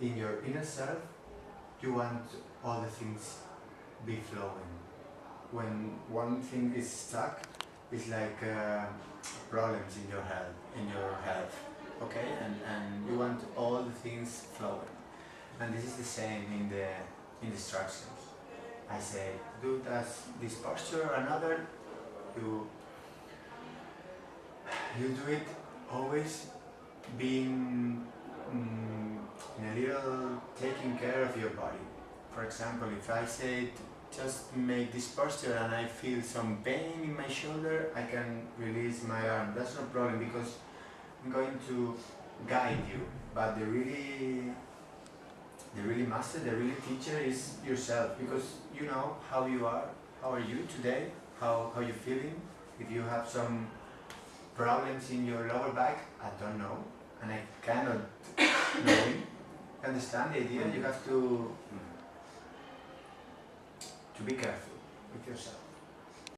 in your inner self, you want all the things be flowing. When one thing is stuck, it's like problems in your health, okay? And you want all the things flowing. And this is the same in the instructions. I say, do this posture, another, you do it always being in a little taking care of your body. For example, if I say just make this posture and I feel some pain in my shoulder, I can release my arm. That's no problem because I'm going to guide you. But the really master, the really teacher is yourself, because you know how you are. How are you today? How you feeling? If you have some problems in your lower back, I don't know, and I cannot know. Understand the idea? You have to be careful with yourself.